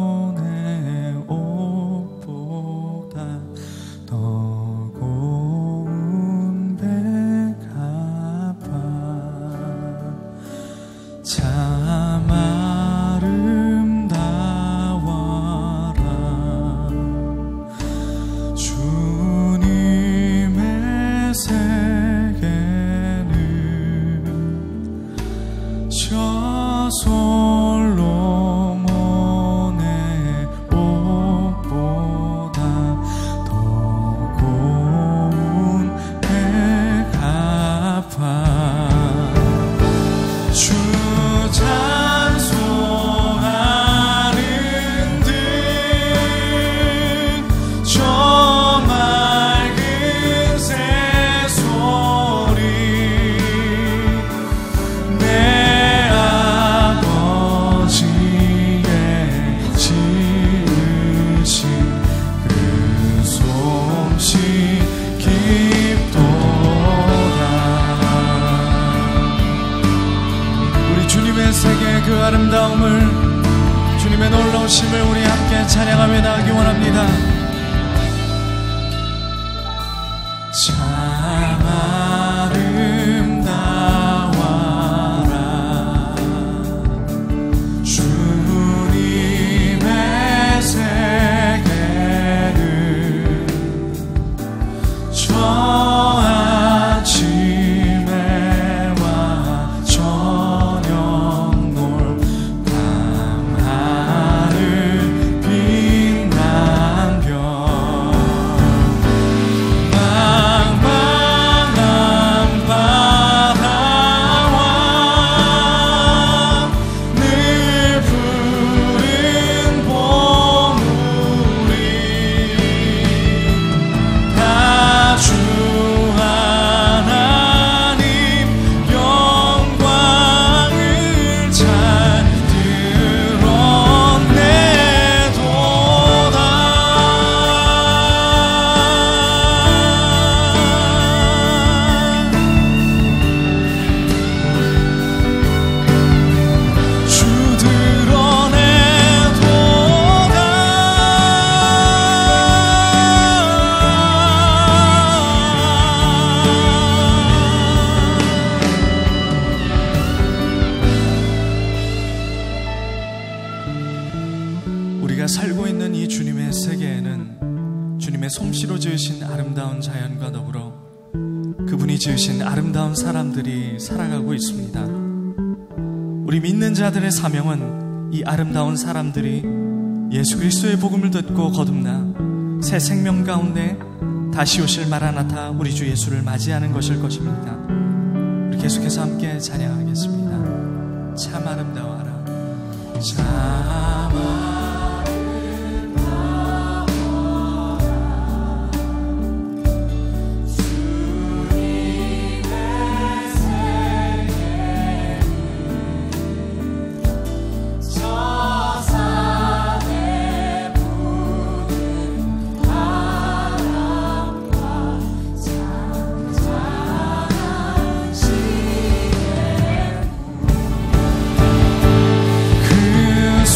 솔로몬의 옷보다 더 고운 백합화 참 아름다워라 주님의 세계는 저 솔로몬의 옷보다 더 고운 백합화 주 찬송하는 듯 저 맑은 새소리 내 아버지의 지으신 그 솜씨 깊도다. 우리 주님의 세계 그 아름다움을, 주님의 놀라우심을 우리 함께 찬양하며 나가기 원합니다. 참 아름다워라 주님의 세계는 저 아침에 와 저녁 놀 밤하늘 빛난 별 망망한 바다와 늘 푸른 보물이 다 주 하나님 영광을 잘 드러내도다. 주 드러내도다. 우리가 살고 있는 이 주님의 세계에는 주님의 솜씨로 지으신 아름다운 자연과 더불어 그분이 지으신 아름다운 사람들이 살아가고 있습니다. 우리 믿는 자들의 사명은 이 아름다운 사람들이 예수 그리스도의 복음을 듣고 거듭나 새 생명 가운데 다시 오실 마라나타 우리 주 예수를 맞이하는 것일 것입니다. 우리 계속해서 함께 찬양하겠습니다. 참 아름다워라 참 그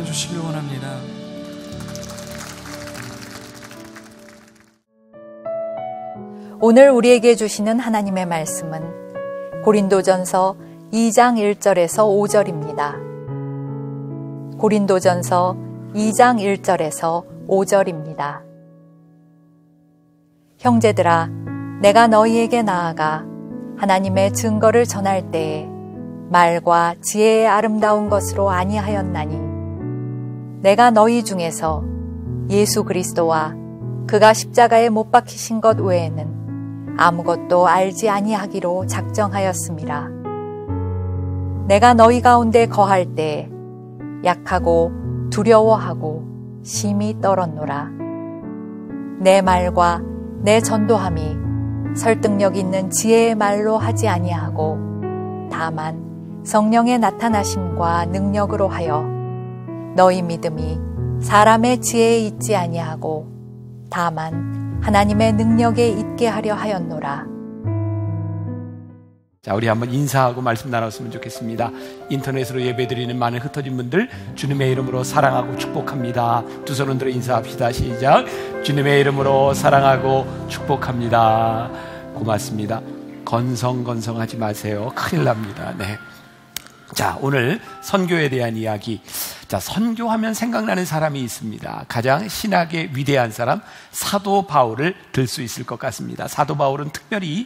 주시기 원합니다. 오늘 우리에게 주시는 하나님의 말씀은 고린도전서 2장 1절에서 5절입니다. 고린도전서 2장 1절에서 5절입니다. 형제들아, 내가 너희에게 나아가 하나님의 증거를 전할 때에 말과 지혜의 아름다운 것으로 아니하였나니 내가 너희 중에서 예수 그리스도와 그가 십자가에 못 박히신 것 외에는 아무것도 알지 아니하기로 작정하였음이라. 내가 너희 가운데 거할 때에 약하고 두려워하고 심히 떨었노라. 내 말과 내 전도함이 설득력 있는 지혜의 말로 하지 아니하고 다만 성령의 나타나심과 능력으로 하여 너희 믿음이 사람의 지혜에 있지 아니하고 다만 하나님의 능력에 있게 하려 하였노라. 자, 우리 한번 인사하고 말씀 나눴으면 좋겠습니다. 인터넷으로 예배드리는 많은 흩어진 분들 주님의 이름으로 사랑하고 축복합니다. 두 손을 들어 인사합시다. 시작. 주님의 이름으로 사랑하고 축복합니다. 고맙습니다. 건성건성하지 마세요. 큰일 납니다. 네. 자, 오늘 선교에 대한 이야기. 자, 선교하면 생각나는 사람이 있습니다. 가장 신학의 위대한 사람 사도 바울을 들 수 있을 것 같습니다. 사도 바울은 특별히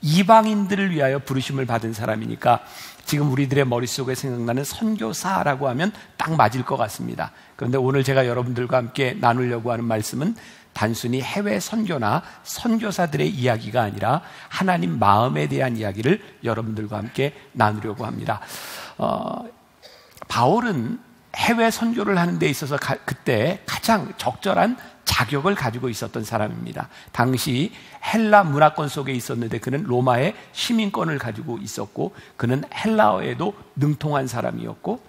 이방인들을 위하여 부르심을 받은 사람이니까 지금 우리들의 머릿속에 생각나는 선교사라고 하면 딱 맞을 것 같습니다. 그런데 오늘 제가 여러분들과 함께 나누려고 하는 말씀은 단순히 해외 선교나 선교사들의 이야기가 아니라 하나님 마음에 대한 이야기를 여러분들과 함께 나누려고 합니다. 바울은 해외 선교를 하는 데 있어서 그때 가장 적절한 자격을 가지고 있었던 사람입니다. 당시 헬라 문화권 속에 있었는데 그는 로마의 시민권을 가지고 있었고 그는 헬라어에도 능통한 사람이었고,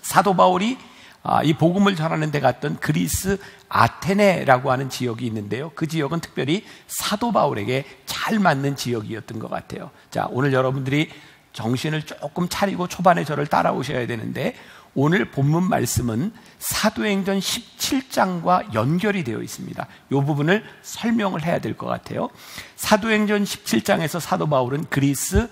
사도 바울이 이 복음을 전하는 데 갔던 그리스 아테네라고 하는 지역이 있는데요, 그 지역은 특별히 사도 바울에게 잘 맞는 지역이었던 것 같아요. 자, 오늘 여러분들이 정신을 조금 차리고 초반에 저를 따라오셔야 되는데, 오늘 본문 말씀은 사도행전 17장과 연결이 되어 있습니다. 이 부분을 설명을 해야 될 것 같아요. 사도행전 17장에서 사도 바울은 그리스,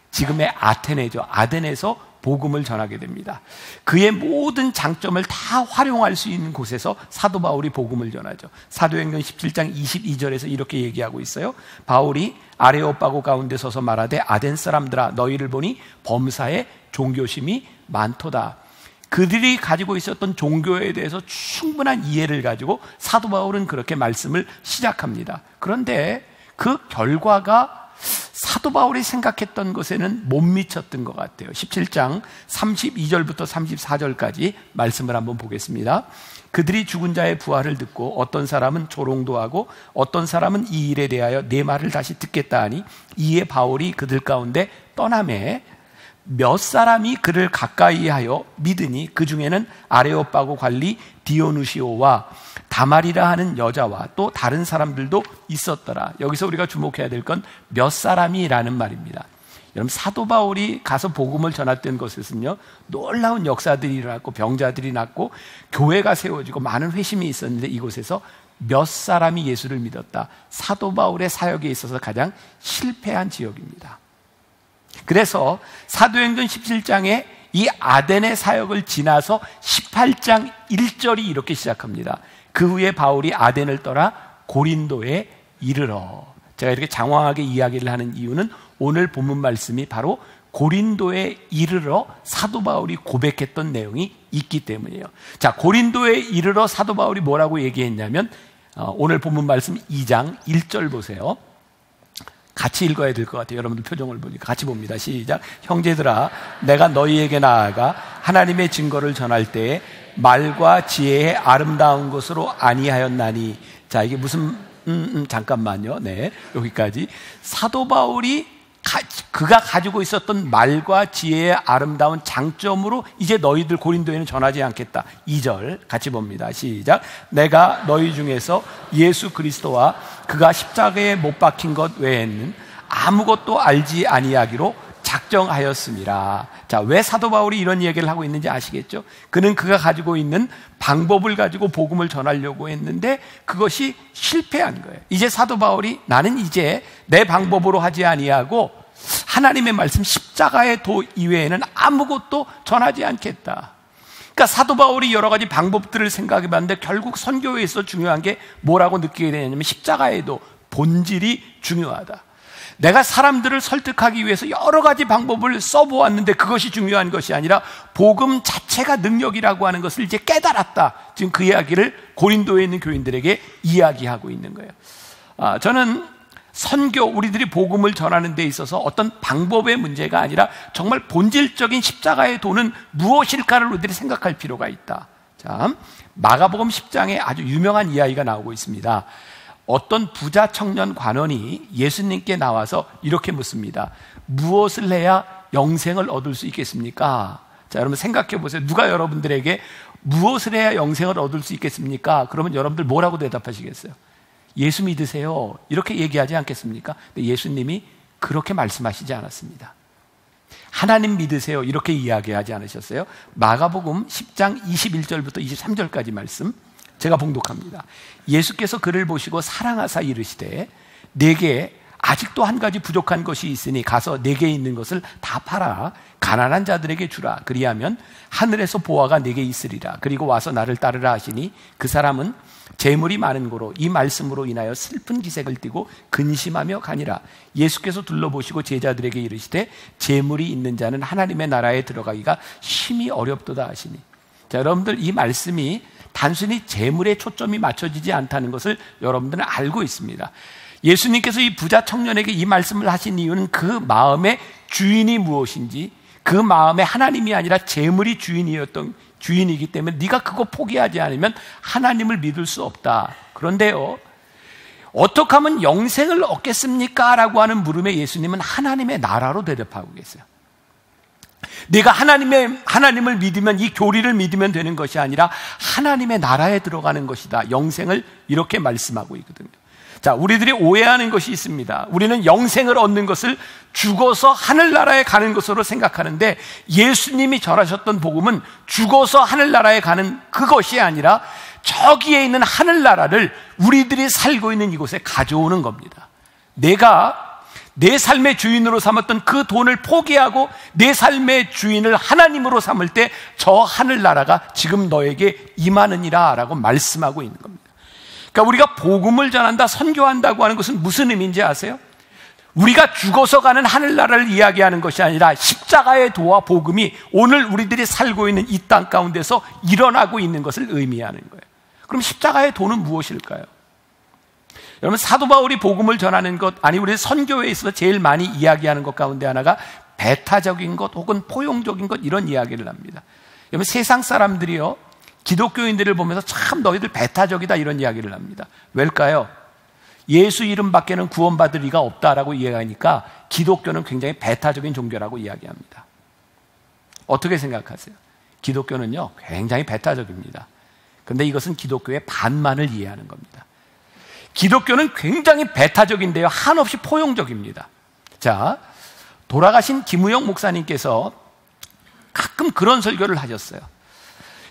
지금의 아테네죠, 아덴에서 복음을 전하게 됩니다. 그의 모든 장점을 다 활용할 수 있는 곳에서 사도 바울이 복음을 전하죠. 사도행전 17장 22절에서 이렇게 얘기하고 있어요. 바울이 아레오빠고 가운데 서서 말하되 아덴 사람들아, 너희를 보니 범사에 종교심이 많도다. 그들이 가지고 있었던 종교에 대해서 충분한 이해를 가지고 사도 바울은 그렇게 말씀을 시작합니다. 그런데 그 결과가 사도 바울이 생각했던 것에는 못 미쳤던 것 같아요. 17장 32절부터 34절까지 말씀을 한번 보겠습니다. 그들이 죽은 자의 부활을 듣고 어떤 사람은 조롱도 하고 어떤 사람은 이 일에 대하여 내 말을 다시 듣겠다 하니, 이에 바울이 그들 가운데 떠나매 몇 사람이 그를 가까이 하여 믿으니 그 중에는 아레오빠고 관리 디오누시오와 다말이라 하는 여자와 또 다른 사람들도 있었더라. 여기서 우리가 주목해야 될 건 몇 사람이라는 말입니다. 여러분, 사도 바울이 가서 복음을 전했던 곳에서는요, 놀라운 역사들이 일어났고 병자들이 났고 교회가 세워지고 많은 회심이 있었는데 이곳에서 몇 사람이 예수를 믿었다. 사도 바울의 사역에 있어서 가장 실패한 지역입니다. 그래서 사도행전 17장에 이 아덴의 사역을 지나서 18장 1절이 이렇게 시작합니다. 그 후에 바울이 아덴을 떠나 고린도에 이르러. 제가 이렇게 장황하게 이야기를 하는 이유는 오늘 본문 말씀이 바로 고린도에 이르러 사도 바울이 고백했던 내용이 있기 때문이에요. 자, 고린도에 이르러 사도 바울이 뭐라고 얘기했냐면 오늘 본문 말씀 2장 1절 보세요. 같이 읽어야 될 것 같아요. 여러분들 표정을 보니까 같이 봅니다. 시작. 형제들아, 내가 너희에게 나아가 하나님의 증거를 전할 때에 말과 지혜의 아름다운 것으로 아니하였나니. 자, 이게 무슨 잠깐만요. 네, 여기까지. 사도 바울이 그가 가지고 있었던 말과 지혜의 아름다운 장점으로 이제 너희들 고린도에는 전하지 않겠다. 2절 같이 봅니다. 시작. 내가 너희 중에서 예수 그리스도와 그가 십자가에 못 박힌 것 외에는 아무것도 알지 아니하기로 작정하였습니다. 자, 왜 사도 바울이 이런 얘기를 하고 있는지 아시겠죠? 그가 가지고 있는 방법을 가지고 복음을 전하려고 했는데 그것이 실패한 거예요. 이제 사도 바울이 나는 이제 내 방법으로 하지 아니하고 하나님의 말씀 십자가의 도 이외에는 아무것도 전하지 않겠다. 그러니까 사도 바울이 여러 가지 방법들을 생각해 봤는데 결국 선교에서 중요한 게 뭐라고 느끼게 되냐면 십자가의 도, 본질이 중요하다. 내가 사람들을 설득하기 위해서 여러 가지 방법을 써보았는데 그것이 중요한 것이 아니라 복음 자체가 능력이라고 하는 것을 이제 깨달았다. 지금 그 이야기를 고린도에 있는 교인들에게 이야기하고 있는 거예요. 저는 선교, 우리들이 복음을 전하는 데 있어서 어떤 방법의 문제가 아니라 정말 본질적인 십자가의 도는 무엇일까를 우리들이 생각할 필요가 있다. 자, 마가복음 10장에 아주 유명한 이야기가 나오고 있습니다. 어떤 부자 청년 관원이 예수님께 나와서 이렇게 묻습니다. 무엇을 해야 영생을 얻을 수 있겠습니까? 자, 여러분 생각해 보세요. 누가 여러분들에게 무엇을 해야 영생을 얻을 수 있겠습니까? 그러면 여러분들 뭐라고 대답하시겠어요? 예수 믿으세요. 이렇게 얘기하지 않겠습니까? 근데 예수님이 그렇게 말씀하시지 않았습니다. 하나님 믿으세요. 이렇게 이야기하지 않으셨어요? 마가복음 10장 21절부터 23절까지 말씀 제가 봉독합니다. 예수께서 그를 보시고 사랑하사 이르시되 내게 아직도 한 가지 부족한 것이 있으니 가서 내게 있는 것을 다 팔아 가난한 자들에게 주라. 그리하면 하늘에서 보화가 내게 있으리라. 그리고 와서 나를 따르라 하시니 그 사람은 재물이 많은 고로 이 말씀으로 인하여 슬픈 기색을 띠고 근심하며 가니라. 예수께서 둘러보시고 제자들에게 이르시되 재물이 있는 자는 하나님의 나라에 들어가기가 심히 어렵도다 하시니. 자, 여러분들 이 말씀이 단순히 재물에 초점이 맞춰지지 않다는 것을 여러분들은 알고 있습니다. 예수님께서 이 부자 청년에게 이 말씀을 하신 이유는 그 마음의 주인이 무엇인지, 그 마음에 하나님이 아니라 재물이 주인이기 때문에 네가 그거 포기하지 않으면 하나님을 믿을 수 없다. 그런데요, 어떻게 하면 영생을 얻겠습니까? 라고 하는 물음에 예수님은 하나님의 나라로 대답하고 계세요. 내가 하나님을 믿으면, 이 교리를 믿으면 되는 것이 아니라 하나님의 나라에 들어가는 것이다. 영생을 이렇게 말씀하고 있거든요. 자, 우리들이 오해하는 것이 있습니다. 우리는 영생을 얻는 것을 죽어서 하늘나라에 가는 것으로 생각하는데 예수님이 전하셨던 복음은 죽어서 하늘나라에 가는 그것이 아니라 저기에 있는 하늘나라를 우리들이 살고 있는 이곳에 가져오는 겁니다. 내가 내 삶의 주인으로 삼았던 그 돈을 포기하고 내 삶의 주인을 하나님으로 삼을 때 저 하늘나라가 지금 너에게 임하느니라 라고 말씀하고 있는 겁니다. 그러니까 우리가 복음을 전한다, 선교한다고 하는 것은 무슨 의미인지 아세요? 우리가 죽어서 가는 하늘나라를 이야기하는 것이 아니라 십자가의 도와 복음이 오늘 우리들이 살고 있는 이 땅 가운데서 일어나고 있는 것을 의미하는 거예요. 그럼 십자가의 도는 무엇일까요? 여러분, 사도 바울이 복음을 전하는 것, 아니 우리 선교에 있어서 제일 많이 이야기하는 것 가운데 하나가 배타적인 것 혹은 포용적인 것, 이런 이야기를 합니다. 여러분, 세상 사람들이요, 기독교인들을 보면서 참 너희들 배타적이다 이런 이야기를 합니다. 왜일까요? 예수 이름 밖에는 구원받을 리가 없다라고 이야기하니까 기독교는 굉장히 배타적인 종교라고 이야기합니다. 어떻게 생각하세요? 기독교는요, 굉장히 배타적입니다. 그런데 이것은 기독교의 반만을 이해하는 겁니다. 기독교는 굉장히 배타적인데요, 한없이 포용적입니다. 자, 돌아가신 김우영 목사님께서 가끔 그런 설교를 하셨어요.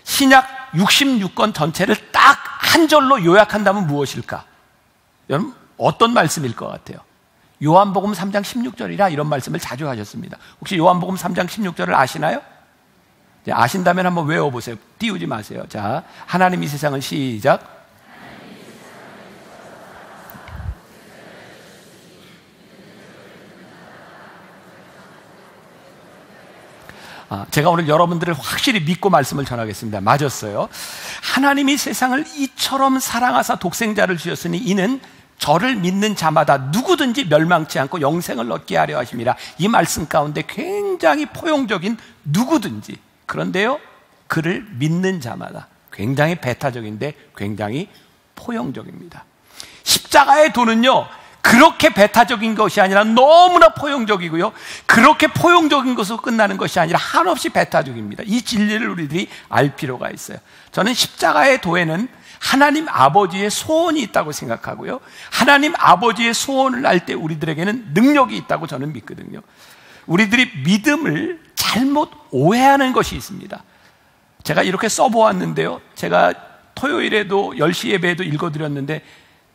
신약 66권 전체를 딱 한 절로 요약한다면 무엇일까? 여러분, 어떤 말씀일 것 같아요? 요한복음 3장 16절이라 이런 말씀을 자주 하셨습니다. 혹시 요한복음 3장 16절을 아시나요? 아신다면 한번 외워보세요. 띄우지 마세요. 자, 하나님이 세상을 시작. 제가 오늘 여러분들을 확실히 믿고 말씀을 전하겠습니다. 맞았어요. 하나님이 세상을 이처럼 사랑하사 독생자를 주셨으니 이는 저를 믿는 자마다 누구든지 멸망치 않고 영생을 얻게 하려 하심이라. 이 말씀 가운데 굉장히 포용적인 누구든지, 그런데요, 그를 믿는 자마다, 굉장히 배타적인데 굉장히 포용적입니다. 십자가의 도는요, 그렇게 배타적인 것이 아니라 너무나 포용적이고요, 그렇게 포용적인 것으로 끝나는 것이 아니라 한없이 배타적입니다. 이 진리를 우리들이 알 필요가 있어요. 저는 십자가의 도에는 하나님 아버지의 소원이 있다고 생각하고요, 하나님 아버지의 소원을 알 때 우리들에게는 능력이 있다고 저는 믿거든요. 우리들이 믿음을 잘못 오해하는 것이 있습니다. 제가 이렇게 써보았는데요, 제가 토요일에도 10시 예배에도 읽어드렸는데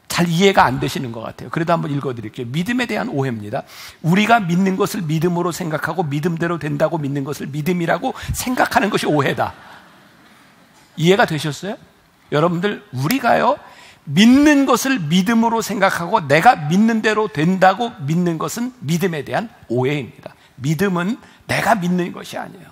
잘 이해가 안 되시는 것 같아요. 그래도 한번 읽어드릴게요. 믿음에 대한 오해입니다. 우리가 믿는 것을 믿음으로 생각하고 믿음대로 된다고 믿는 것을 믿음이라고 생각하는 것이 오해다. 이해가 되셨어요? 여러분들, 우리가요, 믿는 것을 믿음으로 생각하고 내가 믿는 대로 된다고 믿는 것은 믿음에 대한 오해입니다. 믿음은 내가 믿는 것이 아니에요.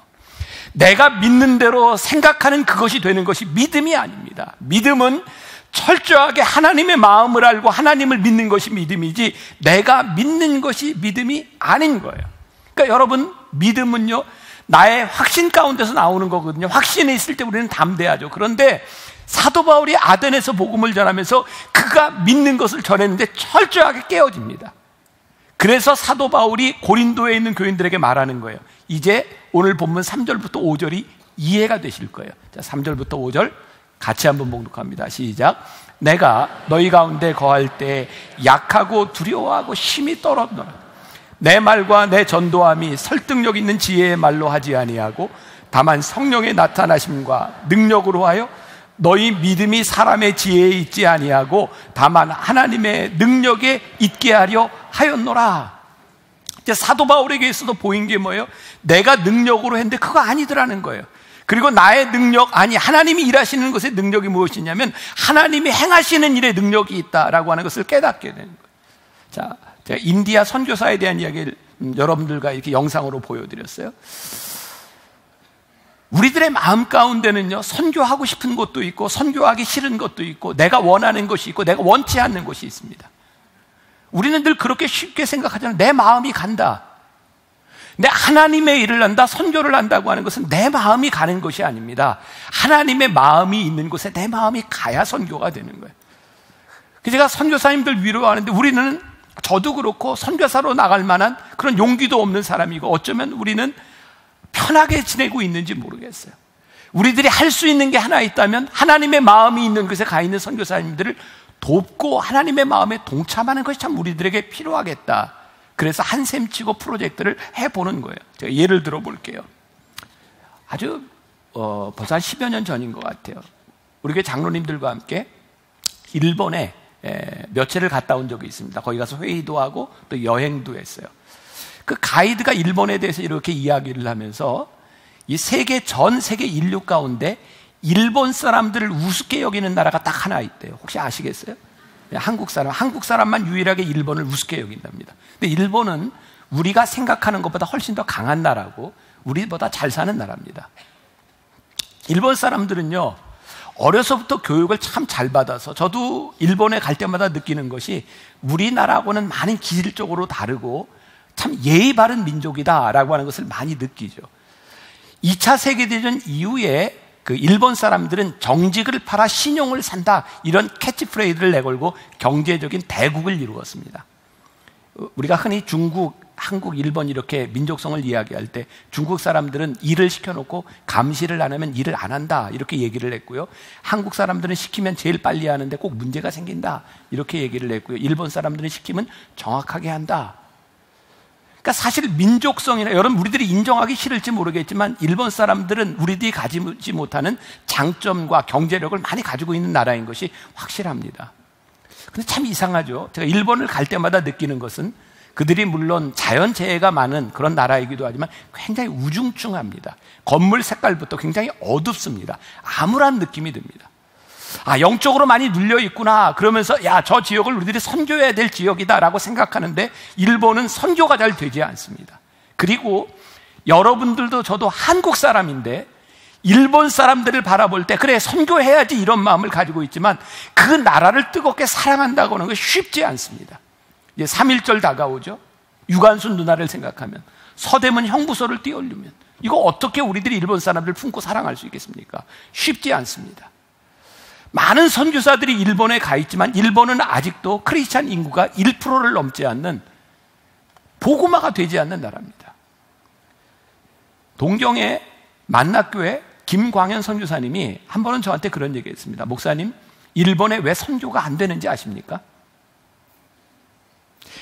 내가 믿는 대로 생각하는 그것이 되는 것이 믿음이 아닙니다. 믿음은 철저하게 하나님의 마음을 알고 하나님을 믿는 것이 믿음이지 내가 믿는 것이 믿음이 아닌 거예요. 그러니까 여러분, 믿음은요, 나의 확신 가운데서 나오는 거거든요. 확신이 있을 때 우리는 담대하죠. 그런데 사도 바울이 아덴에서 복음을 전하면서 그가 믿는 것을 전했는데 철저하게 깨어집니다. 그래서 사도 바울이 고린도에 있는 교인들에게 말하는 거예요. 이제 오늘 본문 3절부터 5절이 이해가 되실 거예요. 자, 3절부터 5절 같이 한번 봉독합니다. 시작. 내가 너희 가운데 거할 때 약하고 두려워하고 힘이 떨어져라. 내 말과 내 전도함이 설득력 있는 지혜의 말로 하지 아니하고 다만 성령의 나타나심과 능력으로 하여 너희 믿음이 사람의 지혜에 있지 아니하고 다만 하나님의 능력에 있게 하려 하였노라. 이제 사도 바울에게 있어도 보인 게 뭐예요? 내가 능력으로 했는데 그거 아니더라는 거예요. 그리고 나의 능력, 아니 하나님이 일하시는 것의 능력이 무엇이냐면 하나님이 행하시는 일에 능력이 있다라고 하는 것을 깨닫게 되는 거예요. 자, 제가 인디아 선교사에 대한 이야기를 여러분들과 이렇게 영상으로 보여드렸어요. 우리들의 마음 가운데는요, 선교하고 싶은 것도 있고 선교하기 싫은 것도 있고 내가 원하는 것이 있고 내가 원치 않는 것이 있습니다. 우리는 늘 그렇게 쉽게 생각하잖아요. 내 마음이 간다. 내 하나님의 일을 한다, 선교를 한다고 하는 것은 내 마음이 가는 것이 아닙니다. 하나님의 마음이 있는 곳에 내 마음이 가야 선교가 되는 거예요. 제가 선교사님들 위로하는데 우리는, 저도 그렇고 선교사로 나갈 만한 그런 용기도 없는 사람이고 어쩌면 우리는 편하게 지내고 있는지 모르겠어요. 우리들이 할 수 있는 게 하나 있다면 하나님의 마음이 있는 곳에 가 있는 선교사님들을 돕고 하나님의 마음에 동참하는 것이 참 우리들에게 필요하겠다. 그래서 한샘 치고 프로젝트를 해보는 거예요. 제가 예를 들어 볼게요. 아주 벌써 한 10여 년 전인 것 같아요. 우리 교회 장로님들과 함께 일본에 며칠을 갔다 온 적이 있습니다. 거기 가서 회의도 하고 또 여행도 했어요. 그 가이드가 일본에 대해서 이렇게 이야기를 하면서 이 전 세계 인류 가운데 일본 사람들을 우습게 여기는 나라가 딱 하나 있대요. 혹시 아시겠어요? 한국 사람만 유일하게 일본을 우습게 여긴답니다. 근데 일본은 우리가 생각하는 것보다 훨씬 더 강한 나라고 우리보다 잘 사는 나라입니다. 일본 사람들은요, 어려서부터 교육을 참 잘 받아서, 저도 일본에 갈 때마다 느끼는 것이 우리나라하고는 많은 기질적으로 다르고 참 예의 바른 민족이다라고 하는 것을 많이 느끼죠. 2차 세계대전 이후에 그 일본 사람들은 정직을 팔아 신용을 산다, 이런 캐치프레이즈를 내걸고 경제적인 대국을 이루었습니다. 우리가 흔히 중국, 한국, 일본 이렇게 민족성을 이야기할 때 중국 사람들은 일을 시켜놓고 감시를 안 하면 일을 안 한다, 이렇게 얘기를 했고요. 한국 사람들은 시키면 제일 빨리 하는데 꼭 문제가 생긴다, 이렇게 얘기를 했고요. 일본 사람들은 시키면 정확하게 한다. 그러니까 사실 민족성이나, 여러분 우리들이 인정하기 싫을지 모르겠지만 일본 사람들은 우리들이 가지지 못하는 장점과 경제력을 많이 가지고 있는 나라인 것이 확실합니다. 근데 참 이상하죠. 제가 일본을 갈 때마다 느끼는 것은 그들이 물론 자연재해가 많은 그런 나라이기도 하지만 굉장히 우중충합니다. 건물 색깔부터 굉장히 어둡습니다. 암울한 느낌이 듭니다. 아, 영적으로 많이 눌려 있구나 그러면서 야, 저 지역을 우리들이 선교해야 될 지역이다라고 생각하는데 일본은 선교가 잘 되지 않습니다. 그리고 여러분들도 저도 한국 사람인데 일본 사람들을 바라볼 때 그래, 선교해야지 이런 마음을 가지고 있지만 그 나라를 뜨겁게 사랑한다고 하는 것이 쉽지 않습니다. 이제 3.1절 다가오죠. 유관순 누나를 생각하면, 서대문 형부소를 띄워올리면 이거 어떻게 우리들이 일본 사람들을 품고 사랑할 수 있겠습니까? 쉽지 않습니다. 많은 선교사들이 일본에 가 있지만 일본은 아직도 크리스찬 인구가 1%를 넘지 않는, 복음화가 되지 않는 나라입니다. 동경의 만낙교회 김광현 선교사님이 한 번은 저한테 그런 얘기했습니다. 목사님, 일본에 왜 선교가 안 되는지 아십니까?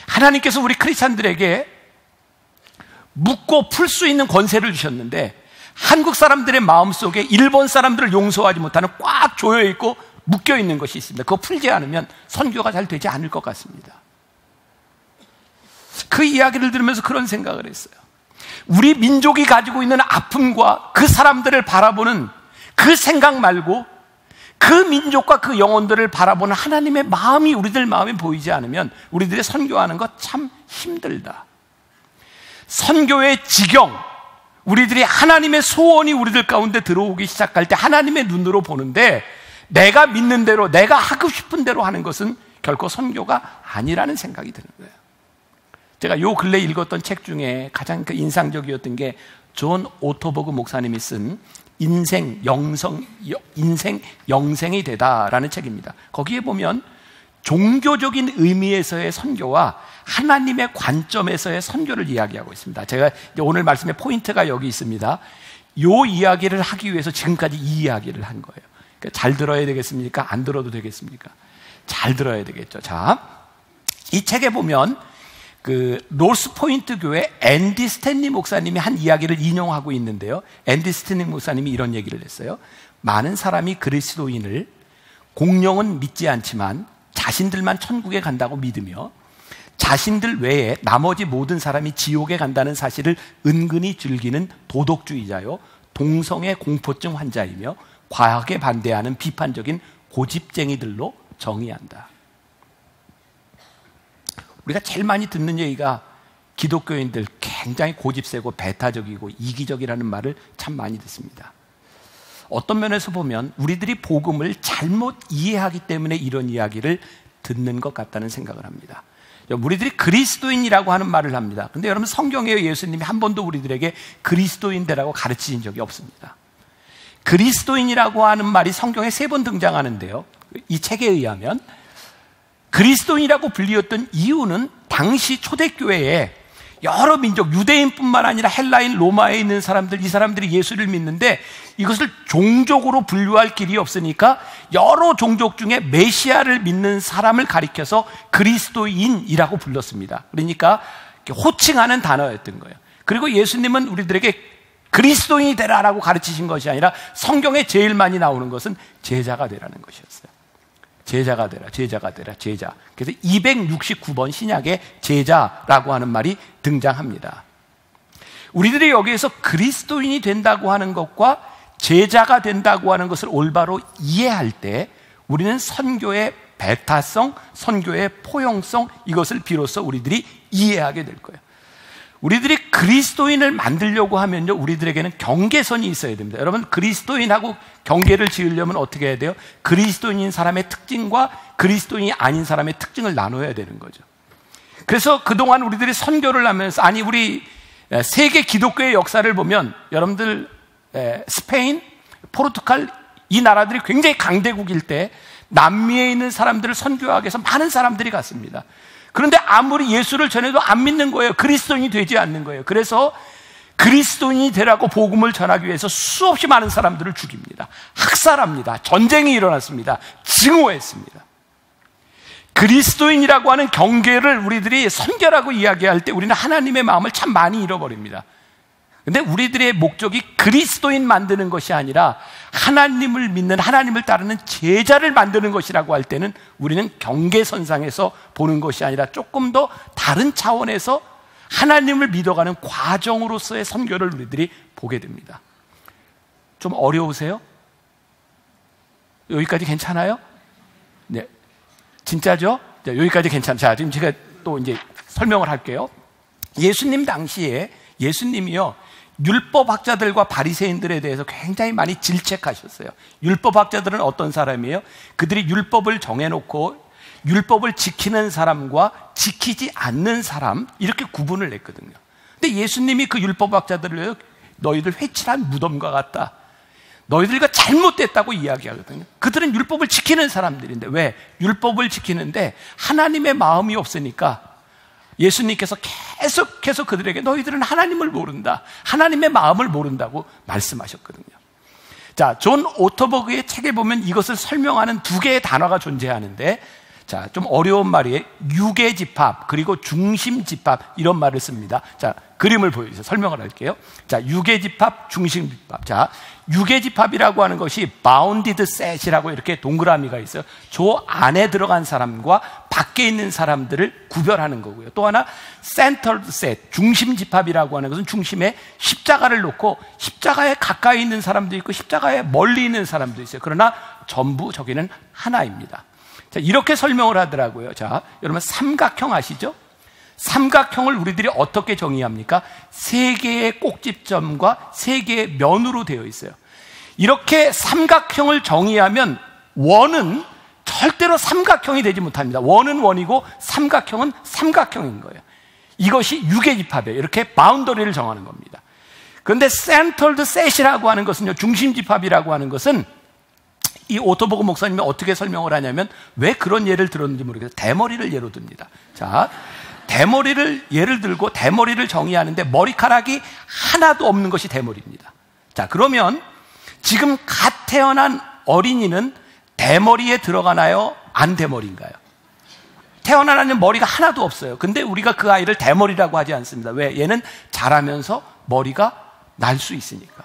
하나님께서 우리 크리스찬들에게 묶고 풀 수 있는 권세를 주셨는데 한국 사람들의 마음속에 일본 사람들을 용서하지 못하는 꽉 조여있고 묶여있는 것이 있습니다. 그거 풀지 않으면 선교가 잘 되지 않을 것 같습니다. 그 이야기를 들으면서 그런 생각을 했어요. 우리 민족이 가지고 있는 아픔과 그 사람들을 바라보는 그 생각 말고 그 민족과 그 영혼들을 바라보는 하나님의 마음이 우리들 마음에 보이지 않으면 우리들의 선교하는 것 참 힘들다. 선교의 지경, 우리들이 하나님의 소원이 우리들 가운데 들어오기 시작할 때 하나님의 눈으로 보는데 내가 믿는 대로, 내가 하고 싶은 대로 하는 것은 결코 선교가 아니라는 생각이 드는 거예요. 제가 요 근래 읽었던 책 중에 가장 인상적이었던 게 존 오토버그 목사님이 쓴 인생 영생이 되다라는 책입니다. 거기에 보면 종교적인 의미에서의 선교와 하나님의 관점에서의 선교를 이야기하고 있습니다. 제가 오늘 말씀의 포인트가 여기 있습니다. 요 이야기를 하기 위해서 지금까지 이 이야기를 한 거예요. 그러니까 잘 들어야 되겠습니까? 안 들어도 되겠습니까? 잘 들어야 되겠죠. 자, 이 책에 보면 그 로스포인트 교회 앤디 스탠리 목사님이 한 이야기를 인용하고 있는데요. 앤디 스탠리 목사님이 이런 얘기를 했어요. 많은 사람이 그리스도인을 공룡은 믿지 않지만 자신들만 천국에 간다고 믿으며 자신들 외에 나머지 모든 사람이 지옥에 간다는 사실을 은근히 즐기는 도덕주의자요, 동성애 공포증 환자이며 과학에 반대하는 비판적인 고집쟁이들로 정의한다. 우리가 제일 많이 듣는 얘기가 기독교인들 굉장히 고집세고 배타적이고 이기적이라는 말을 참 많이 듣습니다. 어떤 면에서 보면 우리들이 복음을 잘못 이해하기 때문에 이런 이야기를 듣는 것 같다는 생각을 합니다. 우리들이 그리스도인이라고 하는 말을 합니다. 근데 여러분, 성경에 예수님이 한 번도 우리들에게 그리스도인되라고 가르치신 적이 없습니다. 그리스도인이라고 하는 말이 성경에 3번 등장하는데요. 이 책에 의하면 그리스도인이라고 불리었던 이유는 당시 초대교회에 여러 민족, 유대인뿐만 아니라 헬라인, 로마에 있는 사람들, 이 사람들이 예수를 믿는데 이것을 종족으로 분류할 길이 없으니까 여러 종족 중에 메시아를 믿는 사람을 가리켜서 그리스도인이라고 불렀습니다. 그러니까 호칭하는 단어였던 거예요. 그리고 예수님은 우리들에게 그리스도인이 되라라고 가르치신 것이 아니라 성경에 제일 많이 나오는 것은 제자가 되라는 것이었어요. 제자가 되라, 제자가 되라, 제자. 그래서 269번 신약에 제자라고 하는 말이 등장합니다. 우리들이 여기에서 그리스도인이 된다고 하는 것과 제자가 된다고 하는 것을 올바로 이해할 때 우리는 선교의 배타성, 선교의 포용성, 이것을 비로소 우리들이 이해하게 될 거예요. 우리들이 그리스도인을 만들려고 하면요, 우리들에게는 경계선이 있어야 됩니다. 여러분, 그리스도인하고 경계를 지으려면 어떻게 해야 돼요? 그리스도인인 사람의 특징과 그리스도인이 아닌 사람의 특징을 나눠야 되는 거죠. 그래서 그동안 우리들이 선교를 하면서, 아니, 우리 세계 기독교의 역사를 보면 여러분들 스페인, 포르투갈 이 나라들이 굉장히 강대국일 때 남미에 있는 사람들을 선교하기 위해서 많은 사람들이 갔습니다. 그런데 아무리 예수를 전해도 안 믿는 거예요. 그리스도인이 되지 않는 거예요. 그래서 그리스도인이 되라고 복음을 전하기 위해서 수없이 많은 사람들을 죽입니다. 학살합니다. 전쟁이 일어났습니다. 증오했습니다. 그리스도인이라고 하는 경계를 우리들이 선교라고 이야기할 때 우리는 하나님의 마음을 참 많이 잃어버립니다. 근데 우리들의 목적이 그리스도인 만드는 것이 아니라 하나님을 믿는, 하나님을 따르는 제자를 만드는 것이라고 할 때는 우리는 경계선상에서 보는 것이 아니라 조금 더 다른 차원에서 하나님을 믿어가는 과정으로서의 선교를 우리들이 보게 됩니다. 좀 어려우세요? 여기까지 괜찮아요? 네. 진짜죠? 네, 여기까지 괜찮아요. 자, 지금 제가 또 이제 설명을 할게요. 예수님 당시에 예수님이요, 율법학자들과 바리새인들에 대해서 굉장히 많이 질책하셨어요. 율법학자들은 어떤 사람이에요? 그들이 율법을 정해놓고 율법을 지키는 사람과 지키지 않는 사람, 이렇게 구분을 냈거든요. 근데 예수님이 그 율법학자들을 너희들 회칠한 무덤과 같다, 너희들 이거 잘못됐다고 이야기하거든요. 그들은 율법을 지키는 사람들인데, 왜? 율법을 지키는데 하나님의 마음이 없으니까 예수님께서 계속해서 그들에게 너희들은 하나님을 모른다, 하나님의 마음을 모른다고 말씀하셨거든요. 자, 존 오토버그의 책에 보면 이것을 설명하는 2개의 단어가 존재하는데, 자, 좀 어려운 말이에요. 유계집합 그리고 중심집합 이런 말을 씁니다. 자, 그림을 보여주세요. 설명을 할게요. 자, 유계집합, 중심집합. 자, 유계집합이라고 하는 것이 bounded set이라고 이렇게 동그라미가 있어요. 저 안에 들어간 사람과 밖에 있는 사람들을 구별하는 거고요. 또 하나 centered set, 중심집합이라고 하는 것은 중심에 십자가를 놓고 십자가에 가까이 있는 사람도 있고 십자가에 멀리 있는 사람도 있어요. 그러나 전부 저기는 하나입니다. 자, 이렇게 설명을 하더라고요. 자, 여러분 삼각형 아시죠? 삼각형을 우리들이 어떻게 정의합니까? 세 개의 꼭지점과 세 개의 면으로 되어 있어요. 이렇게 삼각형을 정의하면 원은 절대로 삼각형이 되지 못합니다. 원은 원이고 삼각형은 삼각형인 거예요. 이것이 유계집합이에요. 이렇게 바운더리를 정하는 겁니다. 그런데 centered set이라고 하는 것은요, 중심집합이라고 하는 것은 이 오토버그 목사님이 어떻게 설명을 하냐면 왜 그런 예를 들었는지 모르겠어요. 대머리를 예로 듭니다. 자, 대머리를 예를 들고 대머리를 정의하는데 머리카락이 하나도 없는 것이 대머리입니다. 자, 그러면 지금 갓 태어난 어린이는 대머리에 들어가나요? 안 대머리인가요? 태어난 아이는 머리가 하나도 없어요. 근데 우리가 그 아이를 대머리라고 하지 않습니다. 왜? 얘는 자라면서 머리가 날 수 있으니까.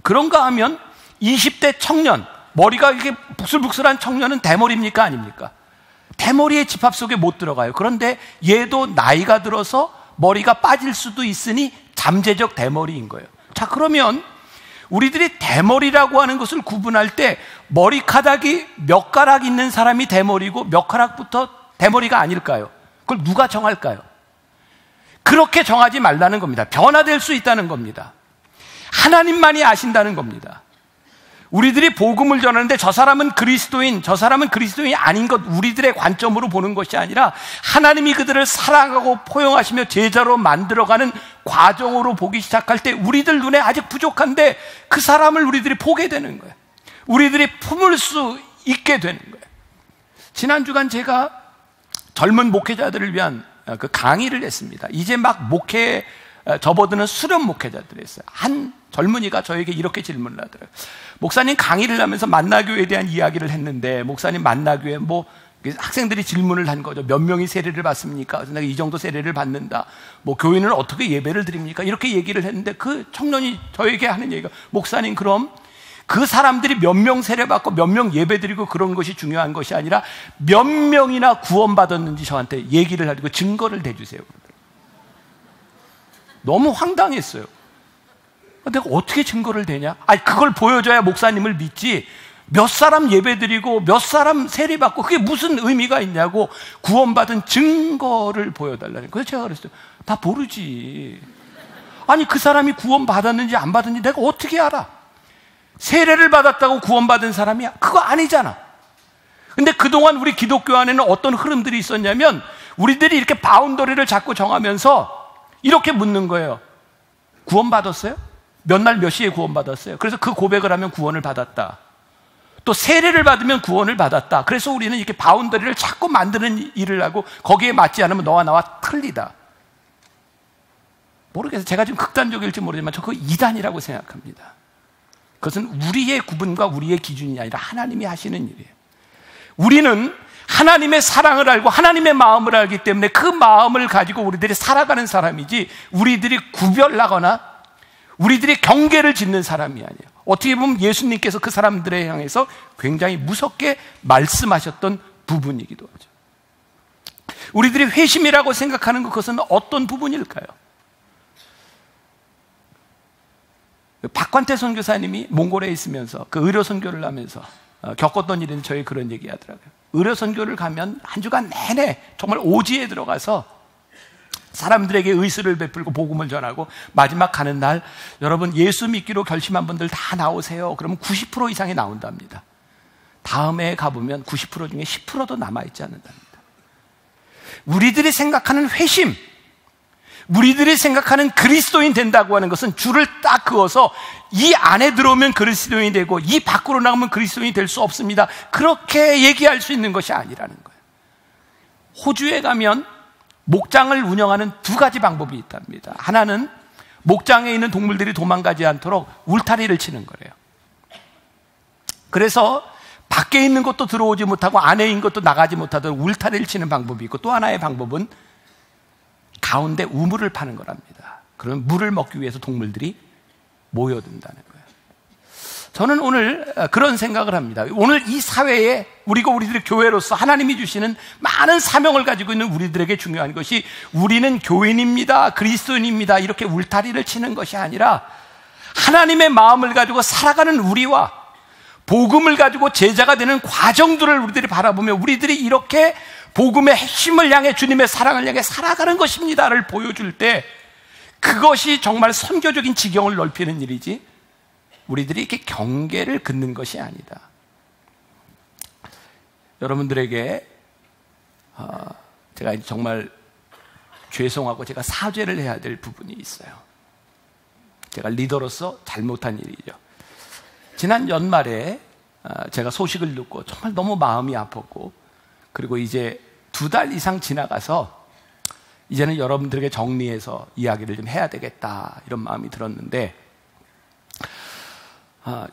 그런가 하면 20대 청년, 머리가 이렇게 북슬북슬한 청년은 대머리입니까? 아닙니까? 대머리의 집합 속에 못 들어가요. 그런데 얘도 나이가 들어서 머리가 빠질 수도 있으니 잠재적 대머리인 거예요. 자, 그러면 우리들이 대머리라고 하는 것을 구분할 때 머리카락이 몇 가락 있는 사람이 대머리고 몇 가락부터 대머리가 아닐까요? 그걸 누가 정할까요? 그렇게 정하지 말라는 겁니다. 변화될 수 있다는 겁니다. 하나님만이 아신다는 겁니다. 우리들이 복음을 전하는데 저 사람은 그리스도인, 저 사람은 그리스도인이 아닌 것, 우리들의 관점으로 보는 것이 아니라 하나님이 그들을 사랑하고 포용하시며 제자로 만들어가는 과정으로 보기 시작할 때 우리들 눈에 아직 부족한데 그 사람을 우리들이 보게 되는 거예요. 우리들이 품을 수 있게 되는 거예요. 지난 주간 제가 젊은 목회자들을 위한 그 강의를 했습니다. 이제 막 목회에 접어드는 수련 목회자들이 있어요. 한 젊은이가 저에게 이렇게 질문을 하더라고요. 목사님, 강의를 하면서 만나교회에 대한 이야기를 했는데 목사님, 만나교회 뭐 학생들이 질문을 한 거죠. 몇 명이 세례를 받습니까? 그래서 내가 이 정도 세례를 받는다. 뭐 교인은 어떻게 예배를 드립니까? 이렇게 얘기를 했는데 그 청년이 저에게 하는 얘기가, 목사님, 그럼 그 사람들이 몇 명 세례 받고 몇 명 예배 드리고 그런 것이 중요한 것이 아니라 몇 명이나 구원받았는지 저한테 얘기를 하고 증거를 대주세요. 너무 황당했어요. 내가 어떻게 증거를 대냐? 아니, 그걸 보여줘야 목사님을 믿지. 몇 사람 예배드리고 몇 사람 세례받고 그게 무슨 의미가 있냐고 구원받은 증거를 보여달라는 거예요. 그래서 제가 그랬어요. 다 모르지. 아니, 그 사람이 구원받았는지 안 받았는지 내가 어떻게 알아? 세례를 받았다고 구원받은 사람이야? 그거 아니잖아. 근데 그동안 우리 기독교 안에는 어떤 흐름들이 있었냐면 우리들이 이렇게 바운더리를 자꾸 정하면서 이렇게 묻는 거예요. 구원받았어요? 몇 날 몇 시에 구원받았어요? 그래서 그 고백을 하면 구원을 받았다. 또 세례를 받으면 구원을 받았다. 그래서 우리는 이렇게 바운더리를 자꾸 만드는 일을 하고 거기에 맞지 않으면 너와 나와 틀리다. 모르겠어요. 제가 지금 극단적일지 모르지만 저 그거 이단이라고 생각합니다. 그것은 우리의 구분과 우리의 기준이 아니라 하나님이 하시는 일이에요. 우리는 하나님의 사랑을 알고 하나님의 마음을 알기 때문에 그 마음을 가지고 우리들이 살아가는 사람이지 우리들이 구별하거나 우리들이 경계를 짓는 사람이 아니에요. 어떻게 보면 예수님께서 그 사람들에 향해서 굉장히 무섭게 말씀하셨던 부분이기도 하죠. 우리들이 회심이라고 생각하는 그것은 어떤 부분일까요? 박관태 선교사님이 몽골에 있으면서 그 의료 선교를 하면서 겪었던 일인데 저희 그런 얘기 하더라고요. 의료 선교를 가면 한 주간 내내 정말 오지에 들어가서 사람들에게 의술을 베풀고 복음을 전하고 마지막 가는 날 여러분 예수 믿기로 결심한 분들 다 나오세요. 그러면 90% 이상이 나온답니다. 다음에 가보면 90% 중에 10%도 남아있지 않는답니다. 우리들이 생각하는 회심, 우리들이 생각하는 그리스도인 된다고 하는 것은 줄을 딱 그어서 이 안에 들어오면 그리스도인이 되고 이 밖으로 나가면 그리스도인이 될 수 없습니다. 그렇게 얘기할 수 있는 것이 아니라는 거예요. 호주에 가면 목장을 운영하는 두 가지 방법이 있답니다. 하나는 목장에 있는 동물들이 도망가지 않도록 울타리를 치는 거래요. 그래서 밖에 있는 것도 들어오지 못하고 안에 있는 것도 나가지 못하도록 울타리를 치는 방법이 있고, 또 하나의 방법은 가운데 우물을 파는 거랍니다. 그러면 물을 먹기 위해서 동물들이 모여든다는 거예요. 저는 오늘 그런 생각을 합니다. 오늘 이 사회에 우리들의 교회로서 하나님이 주시는 많은 사명을 가지고 있는 우리들에게 중요한 것이, 우리는 교인입니다, 그리스도인입니다, 이렇게 울타리를 치는 것이 아니라 하나님의 마음을 가지고 살아가는 우리와 복음을 가지고 제자가 되는 과정들을 우리들이 바라보며 우리들이 이렇게 복음의 핵심을 향해, 주님의 사랑을 향해 살아가는 것입니다를 보여줄 때, 그것이 정말 선교적인 지경을 넓히는 일이지, 우리들이 이렇게 경계를 긋는 것이 아니다. 여러분들에게 제가 정말 죄송하고 제가 사죄를 해야 될 부분이 있어요. 제가 리더로서 잘못한 일이죠. 지난 연말에 제가 소식을 듣고 정말 너무 마음이 아팠고, 그리고 이제 2달 이상 지나가서 이제는 여러분들에게 정리해서 이야기를 좀 해야 되겠다, 이런 마음이 들었는데,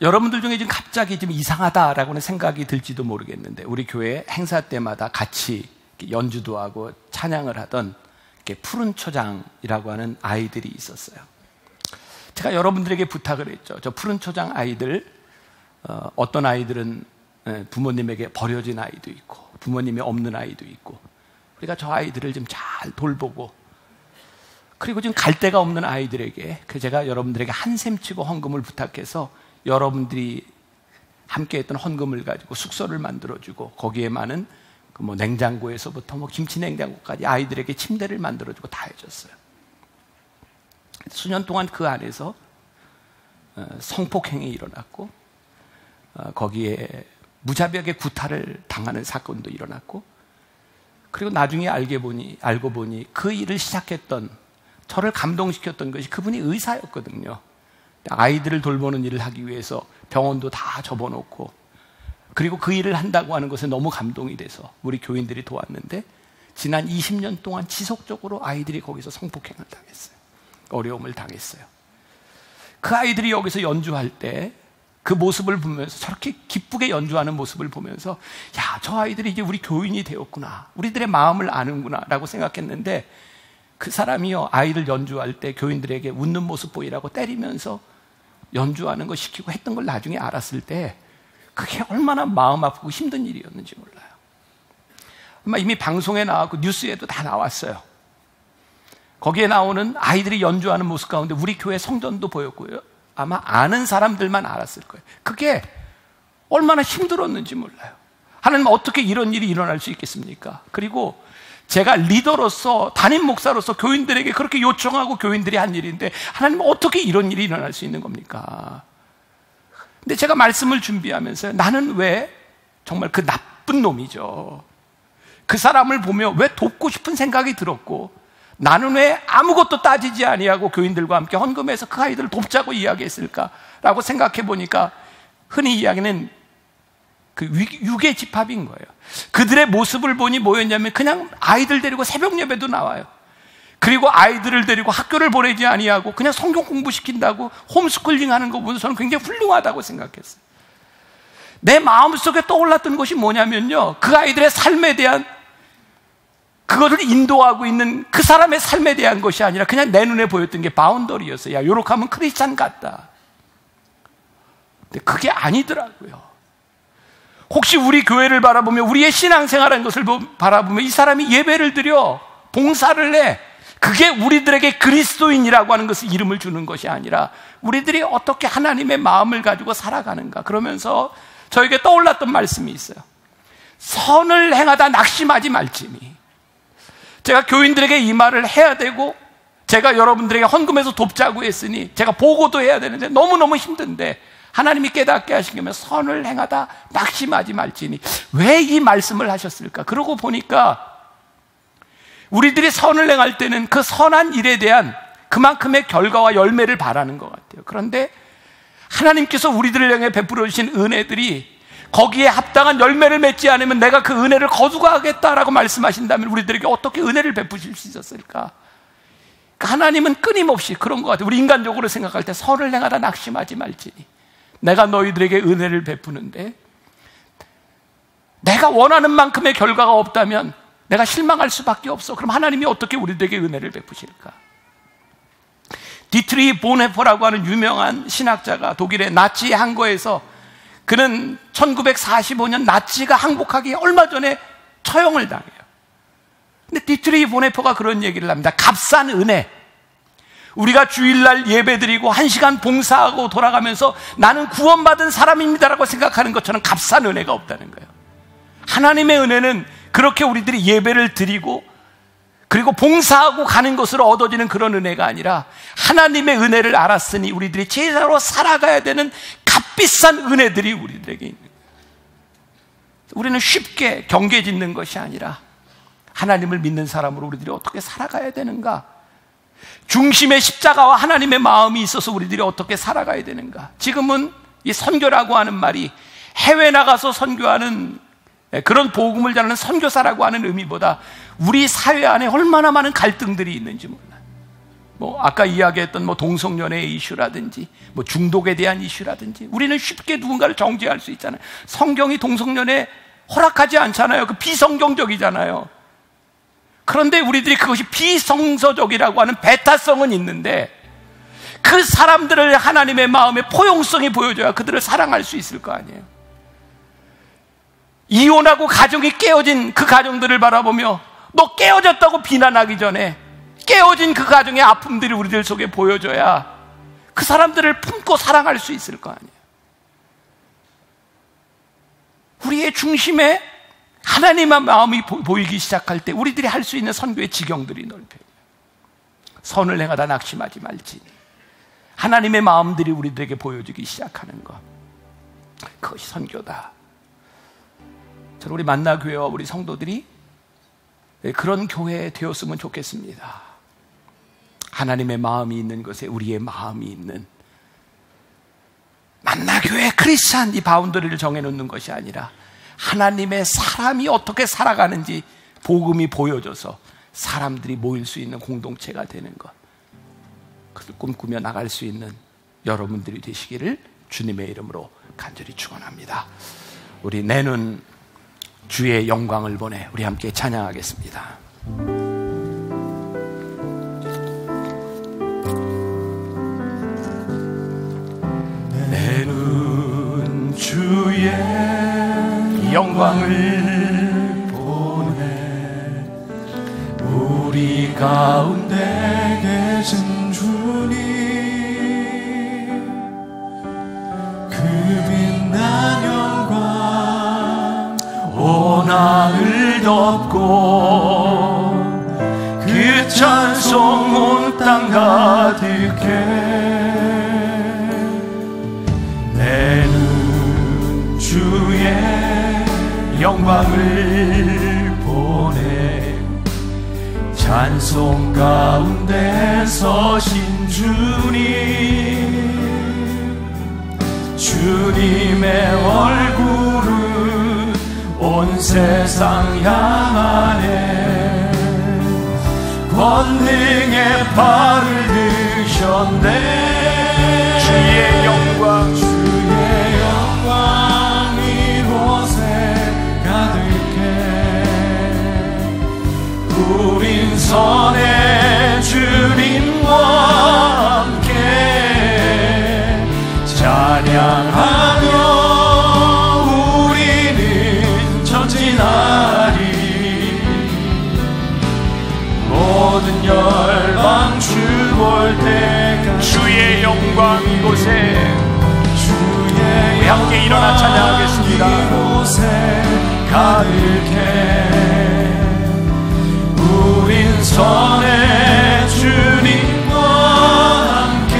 여러분들 중에 지금 갑자기 좀 이상하다라고는 생각이 들지도 모르겠는데, 우리 교회 행사 때마다 같이 연주도 하고 찬양을 하던 푸른 초장이라고 하는 아이들이 있었어요. 제가 여러분들에게 부탁을 했죠. 저 푸른 초장 아이들, 어떤 아이들은 부모님에게 버려진 아이도 있고 부모님이 없는 아이도 있고, 우리가 저 아이들을 좀 잘 돌보고, 그리고 지금 갈 데가 없는 아이들에게 제가 여러분들에게 한샘치고 헌금을 부탁해서 여러분들이 함께 했던 헌금을 가지고 숙소를 만들어주고, 거기에 많은 냉장고에서부터 김치 냉장고까지 아이들에게 침대를 만들어주고 다 해줬어요. 수년 동안 그 안에서 성폭행이 일어났고, 거기에 무자비하게 구타를 당하는 사건도 일어났고, 그리고 나중에 알고 보니 그 일을 시작했던, 저를 감동시켰던 것이 그분이 의사였거든요. 아이들을 돌보는 일을 하기 위해서 병원도 다 접어놓고, 그리고 그 일을 한다고 하는 것에 너무 감동이 돼서 우리 교인들이 도왔는데, 지난 20년 동안 지속적으로 아이들이 거기서 성폭행을 당했어요. 어려움을 당했어요. 그 아이들이 여기서 연주할 때 그 모습을 보면서, 저렇게 기쁘게 연주하는 모습을 보면서, 야, 저 아이들이 이제 우리 교인이 되었구나, 우리들의 마음을 아는구나 라고 생각했는데, 그 사람이요, 아이들 연주할 때 교인들에게 웃는 모습 보이라고 때리면서 연주하는 거 시키고 했던 걸 나중에 알았을 때, 그게 얼마나 마음 아프고 힘든 일이었는지 몰라요. 아마 이미 방송에 나왔고 뉴스에도 다 나왔어요. 거기에 나오는 아이들이 연주하는 모습 가운데 우리 교회 성전도 보였고요, 아마 아는 사람들만 알았을 거예요. 그게 얼마나 힘들었는지 몰라요. 하나님, 어떻게 이런 일이 일어날 수 있겠습니까? 그리고 제가 리더로서, 담임 목사로서 교인들에게 그렇게 요청하고 교인들이 한 일인데, 하나님, 어떻게 이런 일이 일어날 수 있는 겁니까? 근데 제가 말씀을 준비하면서, 나는 왜 정말 그 나쁜 놈이죠, 그 사람을 보며 왜 돕고 싶은 생각이 들었고, 나는 왜 아무것도 따지지 아니하고 교인들과 함께 헌금해서 그 아이들을 돕자고 이야기했을까라고 생각해 보니까, 흔히 이야기는 그 육의 집합인 거예요. 그들의 모습을 보니 뭐였냐면, 그냥 아이들 데리고 새벽 예배도 나와요. 그리고 아이들을 데리고 학교를 보내지 아니하고 그냥 성경 공부시킨다고 홈스쿨링 하는 거 보면서 저는 굉장히 훌륭하다고 생각했어요. 내 마음속에 떠올랐던 것이 뭐냐면요, 그 아이들의 삶에 대한, 그것을 인도하고 있는 그 사람의 삶에 대한 것이 아니라 그냥 내 눈에 보였던 게 바운더리였어요. 야, 요렇게 하면 크리스찬 같다. 근데 그게 아니더라고요. 혹시 우리 교회를 바라보며, 우리의 신앙생활한 것을 바라보며, 이 사람이 예배를 드려 봉사를 해, 그게 우리들에게 그리스도인이라고 하는 것을 이름을 주는 것이 아니라 우리들이 어떻게 하나님의 마음을 가지고 살아가는가, 그러면서 저에게 떠올랐던 말씀이 있어요. 선을 행하다 낙심하지 말지니. 제가 교인들에게 이 말을 해야 되고, 제가 여러분들에게 헌금해서 돕자고 했으니 제가 보고도 해야 되는데 너무너무 힘든데, 하나님이 깨닫게 하신 게 선을 행하다 낙심하지 말지니. 왜 이 말씀을 하셨을까? 그러고 보니까 우리들이 선을 행할 때는 그 선한 일에 대한 그만큼의 결과와 열매를 바라는 것 같아요. 그런데 하나님께서 우리들을 향해 베풀어 주신 은혜들이 거기에 합당한 열매를 맺지 않으면 내가 그 은혜를 거두가겠다라고 말씀하신다면 우리들에게 어떻게 은혜를 베푸실 수 있었을까? 하나님은 끊임없이 그런 것 같아요. 우리 인간적으로 생각할 때 선을 행하다 낙심하지 말지니 내가 너희들에게 은혜를 베푸는데, 내가 원하는 만큼의 결과가 없다면 내가 실망할 수밖에 없어. 그럼 하나님이 어떻게 우리들에게 은혜를 베푸실까? 디트리 보네퍼라고 하는 유명한 신학자가 독일의 나치 항거에서, 그는 1945년 나치가 항복하기 얼마 전에 처형을 당해요. 근데 디트리 보네퍼가 그런 얘기를 합니다. 값싼 은혜. 우리가 주일날 예배드리고 1시간 봉사하고 돌아가면서 나는 구원받은 사람입니다라고 생각하는 것처럼 값싼 은혜가 없다는 거예요. 하나님의 은혜는 그렇게 우리들이 예배를 드리고 그리고 봉사하고 가는 것으로 얻어지는 그런 은혜가 아니라, 하나님의 은혜를 알았으니 우리들이 제자로 살아가야 되는 값비싼 은혜들이 우리들에게 있는 거예요. 우리는 쉽게 경계 짓는 것이 아니라 하나님을 믿는 사람으로 우리들이 어떻게 살아가야 되는가, 중심의 십자가와 하나님의 마음이 있어서 우리들이 어떻게 살아가야 되는가. 지금은 이 선교라고 하는 말이 해외 나가서 선교하는 그런 복음을 전하는 선교사라고 하는 의미보다 우리 사회 안에 얼마나 많은 갈등들이 있는지 몰라요. 아까 이야기했던 동성연애의 이슈라든지 중독에 대한 이슈라든지, 우리는 쉽게 누군가를 정죄할 수 있잖아요. 성경이 동성연애 허락하지 않잖아요. 그 비성경적이잖아요. 그런데 우리들이 그것이 비성서적이라고 하는 배타성은 있는데, 그 사람들을 하나님의 마음의 포용성이 보여줘야 그들을 사랑할 수 있을 거 아니에요. 이혼하고 가정이 깨어진 그 가정들을 바라보며 너 깨어졌다고 비난하기 전에 깨어진 그 가정의 아픔들이 우리들 속에 보여줘야 그 사람들을 품고 사랑할 수 있을 거 아니에요. 우리의 중심에 하나님의 마음이 보이기 시작할 때 우리들이 할 수 있는 선교의 지경들이 넓혀요. 선을 행하다 낙심하지 말지. 하나님의 마음들이 우리들에게 보여지기 시작하는 것, 그것이 선교다. 저는 우리 만나교회와 우리 성도들이 그런 교회 되었으면 좋겠습니다. 하나님의 마음이 있는 것에 우리의 마음이 있는 만나교회 크리스찬 이 바운더리를 정해놓는 것이 아니라, 하나님의 사람이 어떻게 살아가는지 복음이 보여줘서 사람들이 모일 수 있는 공동체가 되는 것, 그것을 꿈꾸며 나갈 수 있는 여러분들이 되시기를 주님의 이름으로 간절히 축원합니다. 우리 내는 주의 영광을 보내 우리 함께 찬양하겠습니다. 내는 주의 영광을 보내 우리 가운데 계신 주님, 그 빛난 영광 온 하늘 덮고 그 찬송 온 땅 가득해. 내는 주의 영광을 보내 찬송 가운데 서신 주님, 주님의 얼굴은 온 세상 향하네. 권능의 발을 드셨네. 주의 영광, 주의 영광 이곳에 가득해. 우린 선의 주님과 함께 찬양하며 우리는 전진하리. 모든 열방 주 볼 때까지 주의 영광 이곳에, 우리 함께 일어나 찬양하겠습니다. 이곳에 가득해. 우린 선의 주님과 함께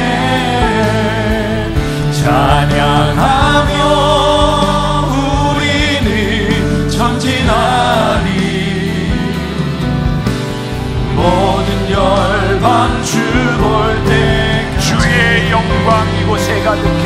찬양하며 우리는 전진하리. 모든 열방 주 볼 때 주의 영광 이곳에 가득해.